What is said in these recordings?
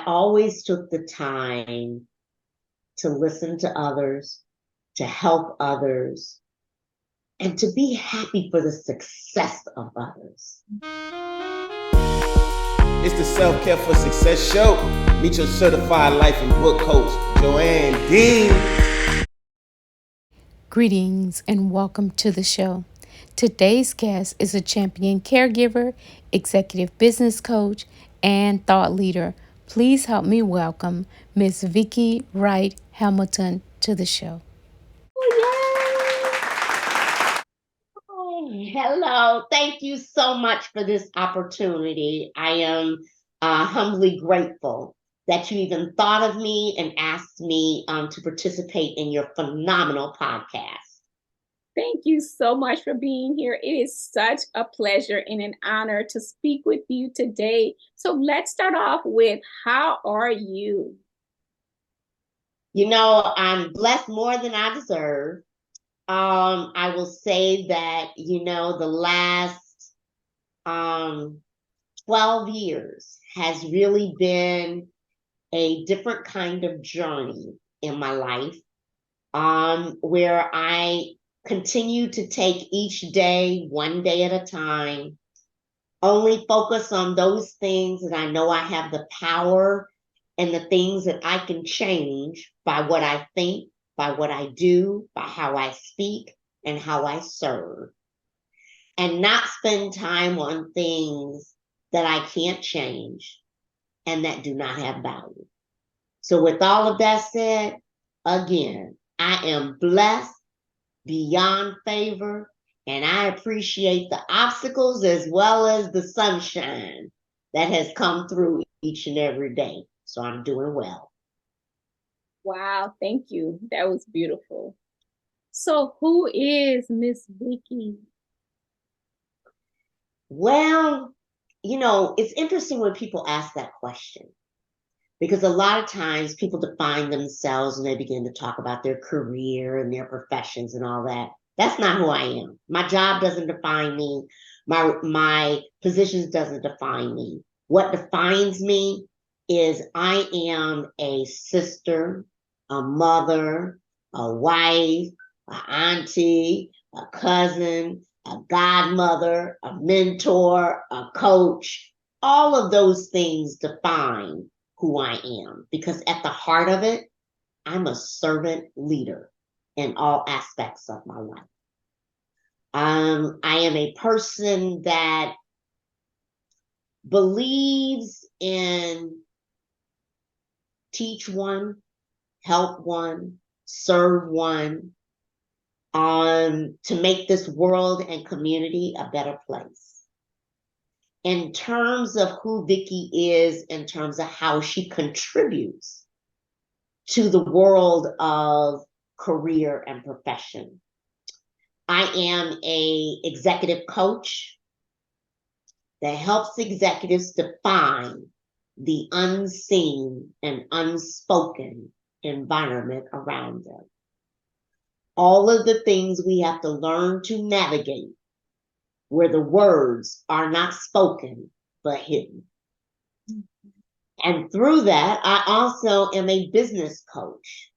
always took the time to listen to others, to help others, and to be happy for the success of others. It's the Self-Care for Success show. Meet your certified life and book coach, Joanne Dean. Greetings and welcome to the show. Today's guest is a champion caregiver, executive business coach, and thought leader. Please help me welcome Miss Vicki Hamilton to the show. Oh, hello. Thank you so much for this opportunity. I am humbly grateful that you even thought of me and asked me to participate in your phenomenal podcast. Thank you so much for being here. It is such a pleasure and an honor to speak with you today. So let's start off with, how are you? You know, I'm blessed more than I deserve. I will say that, the last 12 years has really been a different kind of journey in my life, where I continue to take each day, one day at a time, only focus on those things that I know I have the power and the things that I can change by what I think, by what I do, by how I speak, and how I serve. And not spend time on things that I can't change and that do not have value. So with all of that said, again, I am blessed beyond favor, and I appreciate the obstacles as well as the sunshine that has come through each and every day. So I'm doing well. Wow, thank you. That was beautiful. So who is Miss Vicki? Well, it's interesting when people ask that question, because a lot of times people define themselves and they begin to talk about their career and their professions and all that. That's not who I am. My job doesn't define me. My positions doesn't define me. What defines me is I am a sister, a mother, a wife, an auntie, a cousin, a godmother, a mentor, a coach. All of those things define who I am, because at the heart of it, I'm a servant leader in all aspects of my life. I am a person that believes in teach one, help one, serve one, to make this world and community a better place. In terms of who Vicki is, in terms of how she contributes to the world of career and profession, I am a executive coach that helps executives define the unseen and unspoken environment around them. All of the things we have to learn to navigate where the words are not spoken but hidden. And through that, I also am a business coach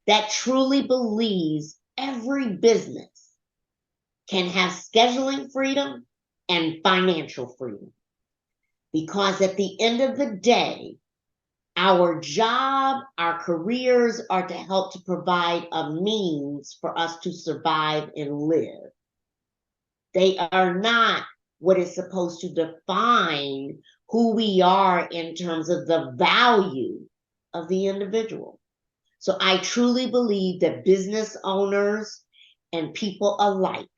that truly believes every business can have scheduling freedom and financial freedom. Because at the end of the day, our job, our careers are to help to provide a means for us to survive and live. They are not what is supposed to define who we are in terms of the value of the individual. So I truly believe that business owners and people alike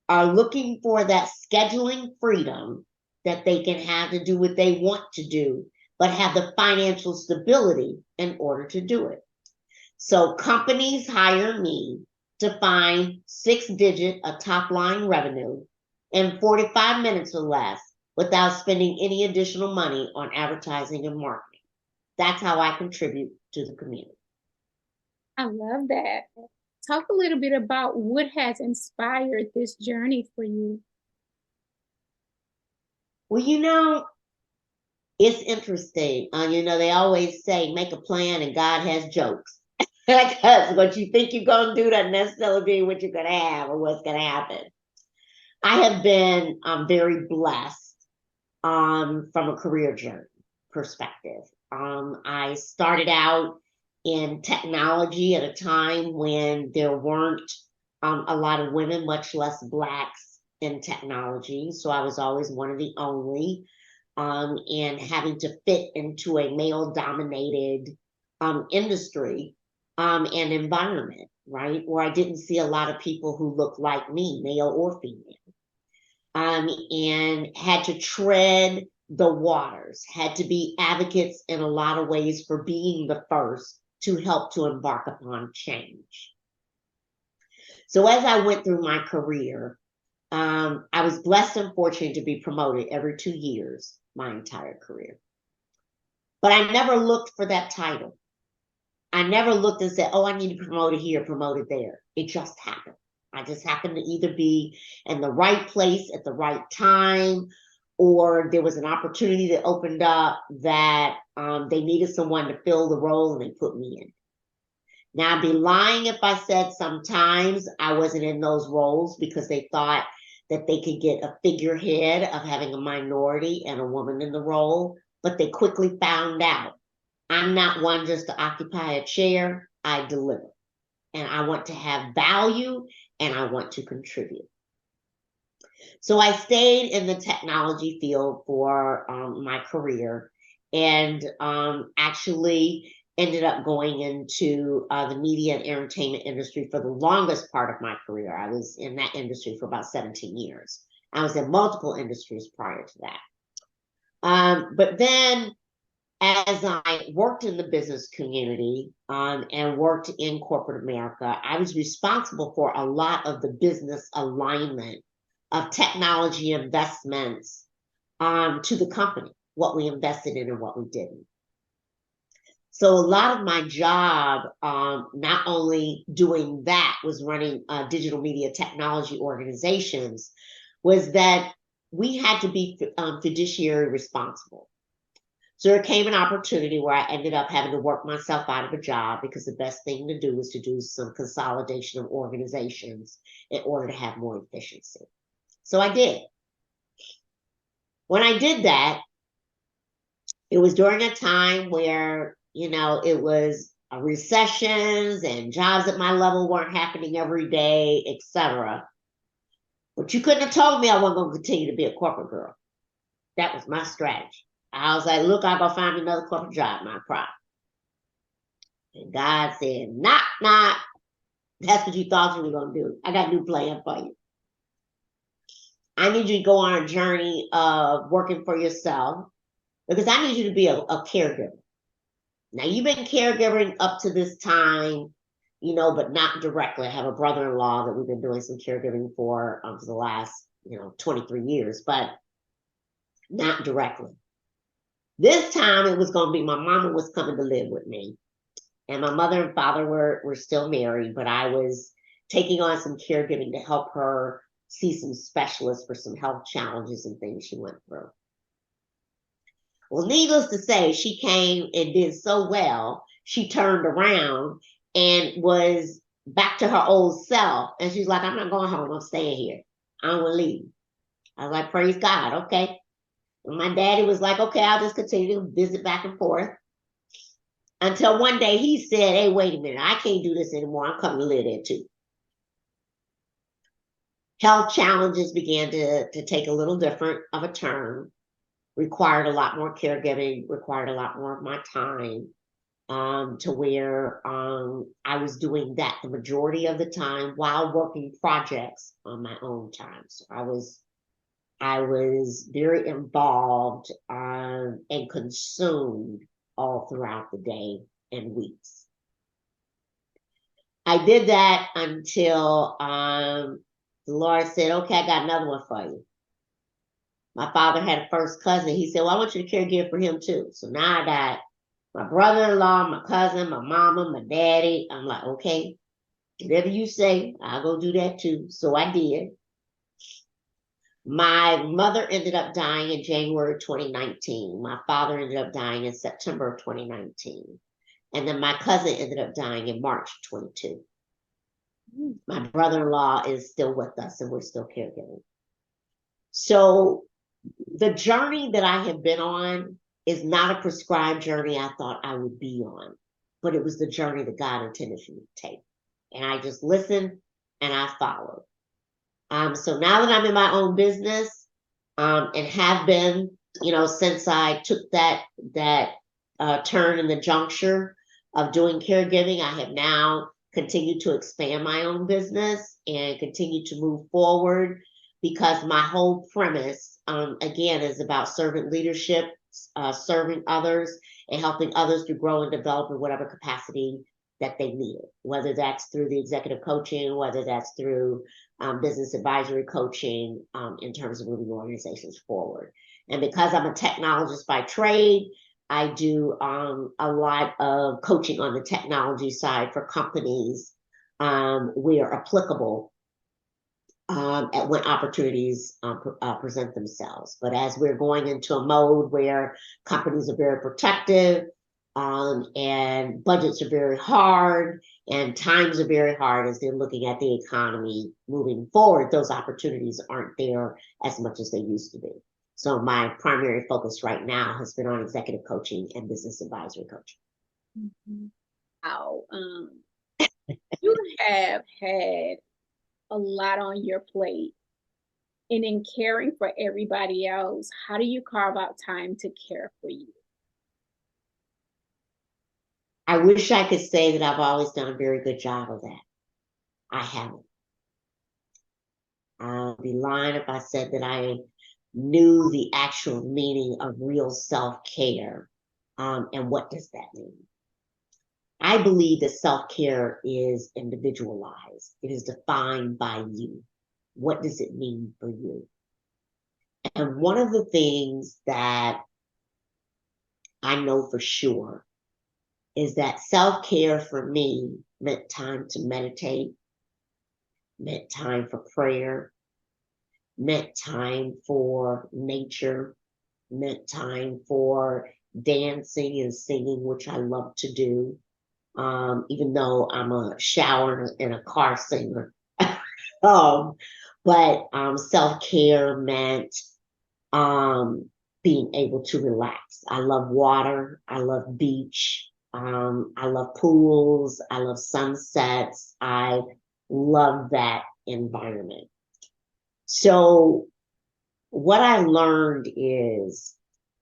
are looking for that scheduling freedom that they can have to do what they want to do, but have the financial stability in order to do it. So companies hire me to find 6-digit a top line revenue in 45 minutes or less without spending any additional money on advertising and marketing. That's how I contribute to the community. I love that. Talk a little bit about what has inspired this journey for you. Well, It's interesting. They always say, make a plan and God has jokes. Because what you think you're going to do doesn't necessarily be what you're going to have or what's going to happen. I have been very blessed from a career journey perspective. I started out in technology at a time when there weren't a lot of women, much less blacks in technology. So I was always one of the only, and having to fit into a male dominated industry and environment, right? Where I didn't see a lot of people who looked like me, male or female. And had to tread the waters, had to be advocates in a lot of ways for being the first to help to embark upon change. So as I went through my career, I was blessed and fortunate to be promoted every 2 years, my entire career. But I never looked for that title. I never looked and said, oh, I need to be promoted here, promoted there. It just happened. I just happened to either be in the right place at the right time, or there was an opportunity that opened up that they needed someone to fill the role and they put me in. Now, I'd be lying if I said sometimes I wasn't in those roles because they thought that they could get a figurehead of having a minority and a woman in the role, but they quickly found out I'm not one just to occupy a chair. I deliver. And I want to have value and I want to contribute. So I stayed in the technology field for my career and actually ended up going into the media and entertainment industry for the longest part of my career. I was in that industry for about 17 years. I was in multiple industries prior to that. But then as I worked in the business community and worked in corporate America, I was responsible for a lot of the business alignment of technology investments to the company, what we invested in and what we didn't. So a lot of my job, not only doing that, was running digital media technology organizations, was that we had to be fiduciary responsible. So there came an opportunity where I ended up having to work myself out of a job because the best thing to do was to do some consolidation of organizations in order to have more efficiency. So I did. When I did that, it was during a time where, it was recessions and jobs at my level weren't happening every day, etc. But you couldn't have told me I wasn't going to continue to be a corporate girl. That was my strategy. I was like, look, I'll go find me another corporate job, my problem. And God said, knock, knock. That's what you thought you were going to do. I got a new plan for you. I need you to go on a journey of working for yourself because I need you to be a caregiver. Now, you've been caregiving up to this time, but not directly. I have a brother-in-law that we've been doing some caregiving for the last, 23 years, but not directly. This time it was going to be my mama was coming to live with me. And my mother and father were still married, but I was taking on some caregiving to help her see some specialists for some health challenges and things she went through. Well, needless to say, she came and did so well, she turned around and was back to her old self. And she's like, I'm not going home, I'm staying here. I don't want to leave. I was like, praise God, okay. And my daddy was like, okay, I'll just continue to visit back and forth. Until one day he said, hey, wait a minute, I can't do this anymore. I'm coming to live there too. Health challenges began to take a little different of a turn, required a lot more caregiving, required a lot more of my time, to where I was doing that the majority of the time while working projects on my own time. So I was very involved and consumed all throughout the day and weeks. I did that until the Lord said, okay, I got another one for you. My father had a first cousin. He said, well, I want you to caregive for him too. So now I got my brother-in-law, my cousin, my mama, my daddy. I'm like, okay, whatever you say, I'll go do that too. So I did. My mother ended up dying in January 2019. My father ended up dying in September of 2019. And then my cousin ended up dying in March 22. My brother-in-law is still with us and we're still caregiving. So the journey that I have been on is not a prescribed journey I thought I would be on, but it was the journey that God intended for me to take. And I just listened and I followed. So now that I'm in my own business, and have been, since I took that turn in the juncture of doing caregiving, I have now continued to expand my own business and continue to move forward because my whole premise, again, is about servant leadership, serving others and helping others to grow and develop in whatever capacity that they need, whether that's through the executive coaching, whether that's through business advisory coaching, in terms of moving organizations forward. And because I'm a technologist by trade, I do a lot of coaching on the technology side for companies where applicable, at when opportunities present themselves. But as we're going into a mode where companies are very protective, and budgets are very hard and times are very hard as they're looking at the economy moving forward, those opportunities aren't there as much as they used to be. So my primary focus right now has been on executive coaching and business advisory coaching. Wow. You have had a lot on your plate. And in caring for everybody else, how do you carve out time to care for you? I wish I could say that I've always done a very good job of that. I haven't. I'd be lying if I said that I knew the actual meaning of real self-care. And what does that mean? I believe that self-care is individualized. It is defined by you. What does it mean for you? And one of the things that I know for sure is that self-care for me meant time to meditate, meant time for prayer, meant time for nature, meant time for dancing and singing, which I love to do, even though I'm a shower and a car singer. But self-care meant being able to relax. I love water. I love beach. I love pools. I love sunsets. I love that environment. So what I learned is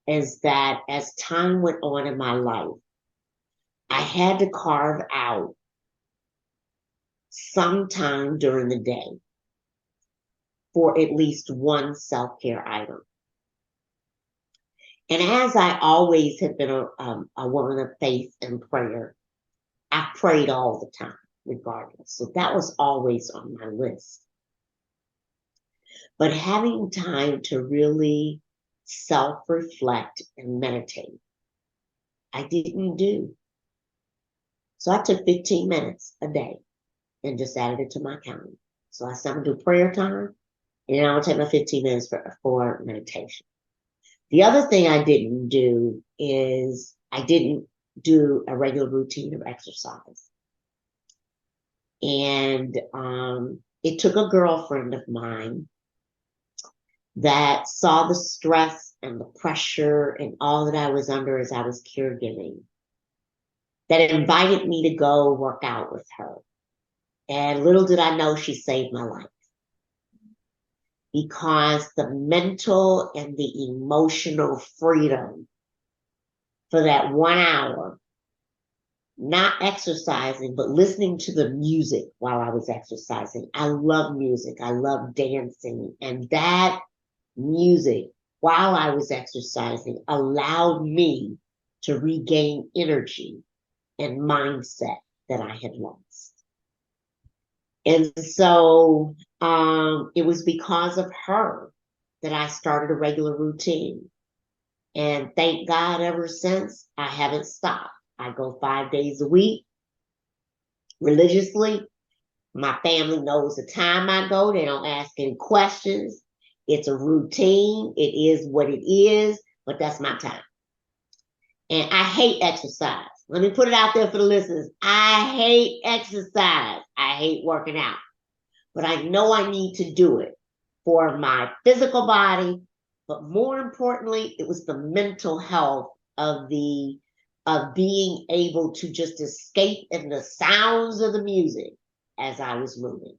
that as time went on in my life, I had to carve out some time during the day for at least one self-care item. And as I always have been a woman of faith and prayer, I prayed all the time, regardless. So that was always on my list. But having time to really self-reflect and meditate, I didn't do. So I took 15 minutes a day and just added it to my calendar. So I said, I'm gonna do prayer time, and I'm gonna take my 15 minutes for meditation. The other thing I didn't do is I didn't do a regular routine of exercise. And it took a girlfriend of mine that saw the stress and the pressure and all that I was under as I was caregiving, that invited me to go work out with her. And little did I know she saved my life. Because the mental and the emotional freedom for that 1 hour, not exercising, but listening to the music while I was exercising. I love music. I love dancing. And that music while I was exercising allowed me to regain energy and mindset that I had lost. And so it was because of her that I started a regular routine. And thank God ever since, I haven't stopped. I go 5 days a week religiously. My family knows the time I go. They don't ask any questions. It's a routine. It is what it is, but that's my time. And I hate exercise. Let me put it out there for the listeners. I hate exercise. I hate working out. But I know I need to do it for my physical body. But more importantly, it was the mental health of being able to just escape in the sounds of the music as I was moving.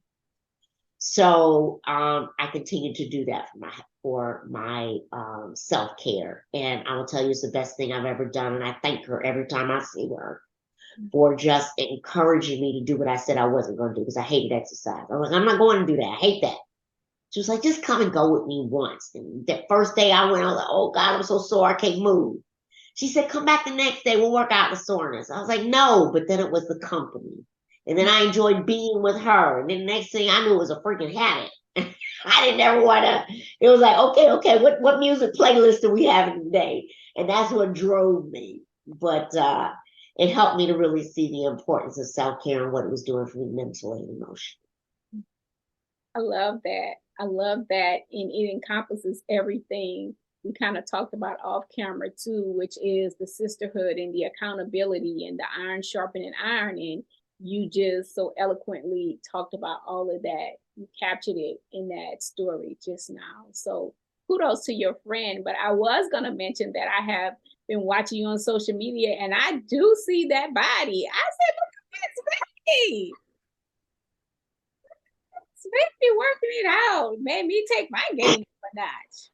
So I continue to do that for my self-care. And I will tell you, it's the best thing I've ever done. And I thank her every time I see her for just encouraging me to do what I said I wasn't going to do, because I hated exercise. I was like, I'm not going to do that. I hate that. She was like, just come and go with me once. And that first day I went, I was like, oh God, I'm so sore, I can't move. She said, come back the next day, we'll work out the soreness. I was like, no, but then it was the company. And then I enjoyed being with her. And then the next thing I knew, it was a freaking habit. I didn't ever want to, it was like, okay, what music playlist do we have today? And that's what drove me. But it helped me to really see the importance of self-care and what it was doing for me mentally and emotionally. I love that. I love that. And it encompasses everything we kind of talked about off camera too, which is the sisterhood and the accountability and the iron sharpening iron. And you just so eloquently talked about all of that. You captured it in that story just now. So kudos to your friend. But I was going to mention that I have been watching you on social media and I do see that body. I said, look at this Vicki. Vicki working it out. Made me take my game a notch.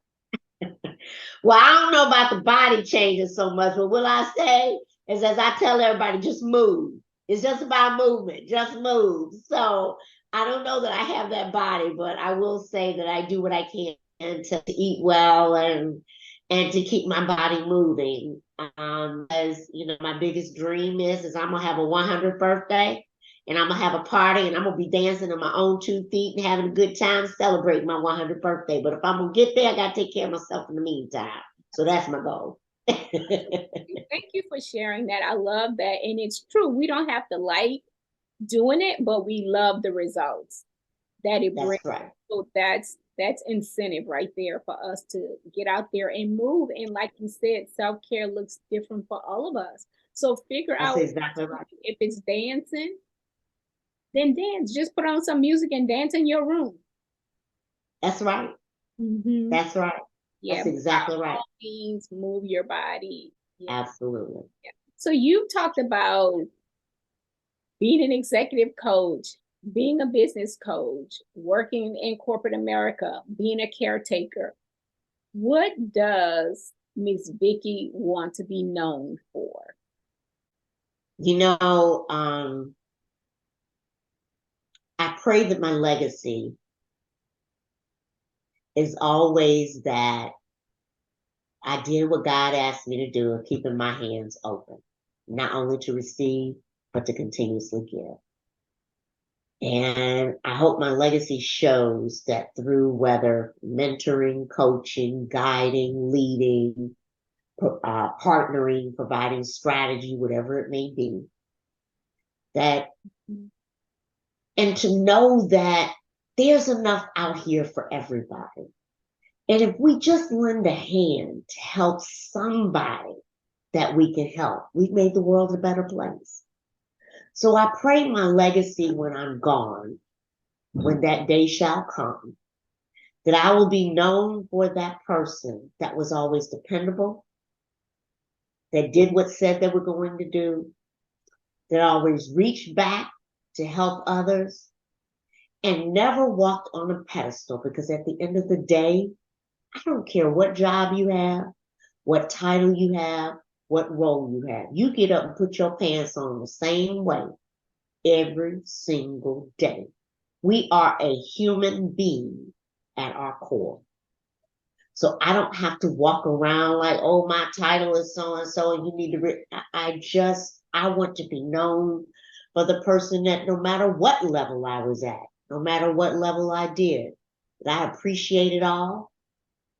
Well, I don't know about the body changing so much, but what I say is, as I tell everybody, just move. It's just about movement, just move. So I don't know that I have that body, but I will say that I do what I can to eat well and to keep my body moving. As you know, my biggest dream is I'm gonna have a 100th birthday, and I'm gonna have a party, and I'm gonna be dancing on my own 2 feet and having a good time celebrating my 100th birthday. But if I'm gonna get there, I gotta take care of myself in the meantime. So that's my goal. Thank you for sharing that. I love that. And it's true. We don't have to like doing it, but we love the results that it brings. That's right. So that's incentive right there for us to get out there and move. And like you said, self-care looks different for all of us. So figure That's out exactly right. if it's dancing, then dance. Just put on some music and dance in your room. That's right. Mm-hmm. That's right. Yeah, that's exactly right. All means move your body. Yeah. Absolutely. Yeah. So you talked about being an executive coach, being a business coach, working in corporate America, being a caretaker. What does Miss Vicki want to be known for? You know, I pray that my legacy is always that I did what God asked me to do, keeping my hands open, not only to receive, but to continuously give. And I hope my legacy shows that through whether mentoring, coaching, guiding, leading, partnering, providing strategy, whatever it may be, that, and to know that there's enough out here for everybody. And if we just lend a hand to help somebody that we can help, we've made the world a better place. So I pray my legacy when I'm gone, when that day shall come, that I will be known for that person that was always dependable, that did what said they were going to do, that always reached back to help others, and never walked on a pedestal, because at the end of the day, I don't care what job you have, what title you have, what role you have. You get up and put your pants on the same way every single day. We are a human being at our core. So I don't have to walk around like, oh, my title is so-and-so and you need to, I want to be known for the person that no matter what level I was at, no matter what level I did, that I appreciate it all,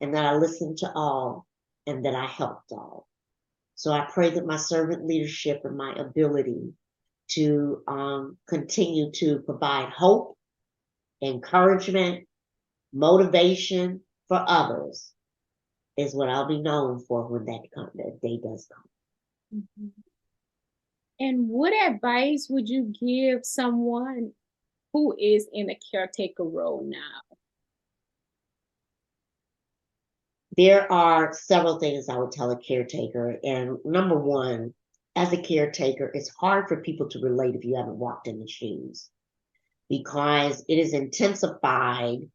and that I listened to all, and that I helped all. So I pray that my servant leadership and my ability to continue to provide hope, encouragement, motivation for others is what I'll be known for when that day does come. Mhm. And what advice would you give someone who is in a caretaker role now? There are several things I would tell a caretaker. And number one, as a caretaker, it's hard for people to relate if you haven't walked in the shoes because it is intensified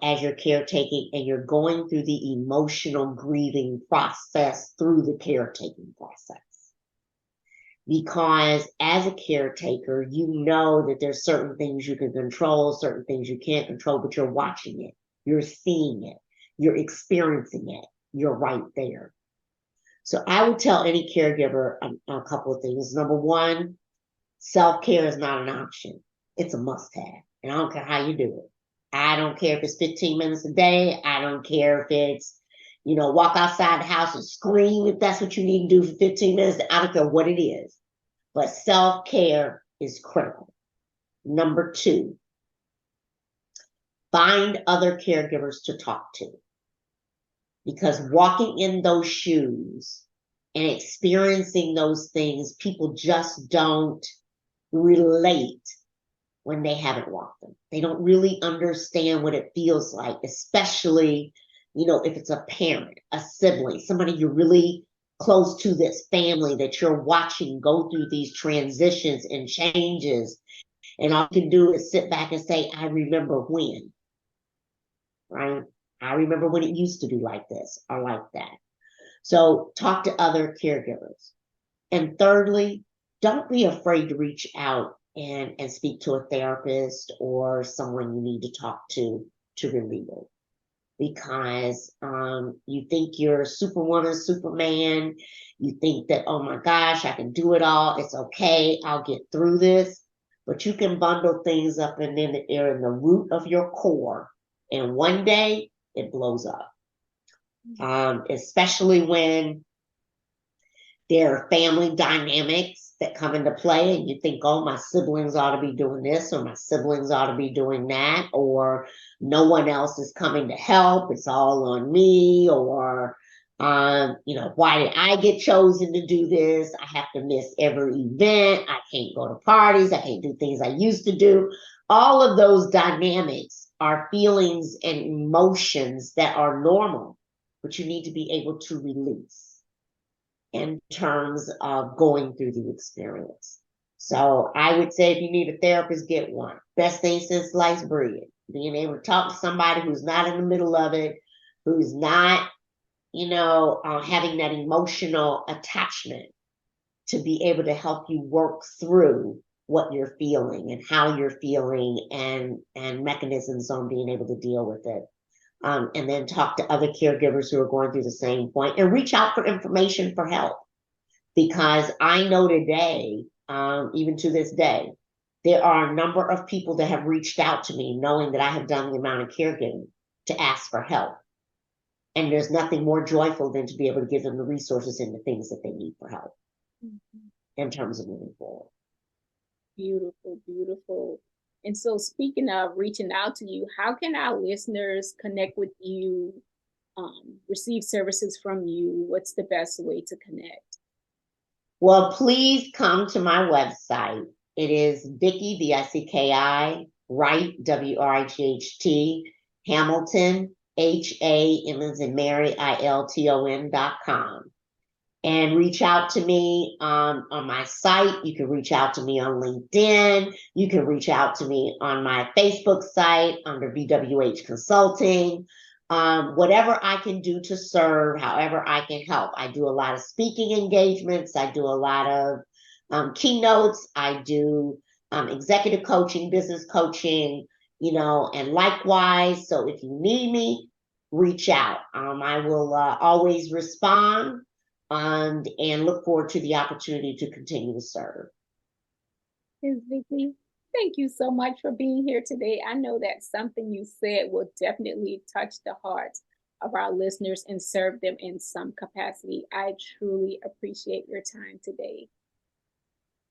as you're caretaking and you're going through the emotional grieving process through the caretaking process. Because as a caretaker, you know that there's certain things you can control, certain things you can't control, but you're watching it, you're seeing it, you're experiencing it, you're right there. So I would tell any caregiver a couple of things. Number one, self-care is not an option. It's a must-have. And I don't care how you do it. I don't care if it's 15 minutes a day. I don't care if it's, walk outside the house and scream if that's what you need to do for 15 minutes. I don't care what it is. But self-care is critical. Number two, find other caregivers to talk to. Because walking in those shoes and experiencing those things, people just don't relate when they haven't walked them. They don't really understand what it feels like, especially, if it's a parent, a sibling, somebody you're really close to, this family that you're watching go through these transitions and changes. And all you can do is sit back and say, I remember when, right? I remember when it used to be like this or like that. So talk to other caregivers. And thirdly, don't be afraid to reach out and speak to a therapist or someone you need to talk to relieve it. Because you think you're Superwoman, Superman. You think that, oh my gosh, I can do it all. It's okay. I'll get through this. But you can bundle things up and then they're in the root of your core. And one day it blows up. Especially when there are family dynamics that come into play and you think, oh, my siblings ought to be doing this or my siblings ought to be doing that, or no one else is coming to help, it's all on me, or why did I get chosen to do this? I have to miss every event, I can't go to parties, I can't do things I used to do. All of those dynamics are feelings and emotions that are normal, but you need to be able to release in terms of going through the experience. So I would say if you need a therapist, get one. Best thing since sliced bread. Being able to talk to somebody who's not in the middle of it, who's not, having that emotional attachment to be able to help you work through what you're feeling and how you're feeling and mechanisms on being able to deal with it. And then talk to other caregivers who are going through the same point and reach out for information for help. Because I know today, even to this day, there are a number of people that have reached out to me knowing that I have done the amount of caregiving to ask for help. And there's nothing more joyful than to be able to give them the resources and the things that they need for help in terms of moving forward. Beautiful, beautiful. And so, speaking of reaching out to you, how can our listeners connect with you, receive services from you? What's the best way to connect? Well, please come to my website. It is Vicki, Vicki, Wright, WRIGHT, Hamilton, HAM as in Mary, ILTON.com. And reach out to me on my site. You can reach out to me on LinkedIn. You can reach out to me on my Facebook site under VWH Consulting. Whatever I can do to serve, however I can help. I do a lot of speaking engagements. I do a lot of keynotes. I do executive coaching, business coaching, and likewise. So if you need me, reach out. I will always respond. And look forward to the opportunity to continue to serve. Ms. Vicki, thank you so much for being here today. I know that something you said will definitely touch the hearts of our listeners and serve them in some capacity. I truly appreciate your time today.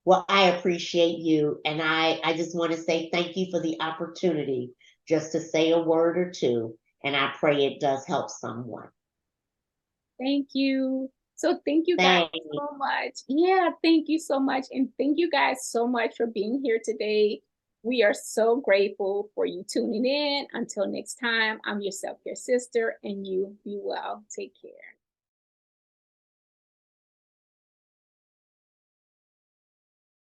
Well, I appreciate you. And I just want to say thank you for the opportunity just to say a word or two And I pray it does help someone. Thank you. So thank you guys Thanks. so much. Yeah, thank you so much. And thank you guys so much for being here today. We are so grateful for you tuning in. Until next time, I'm your self-care sister, and you be well. Take care.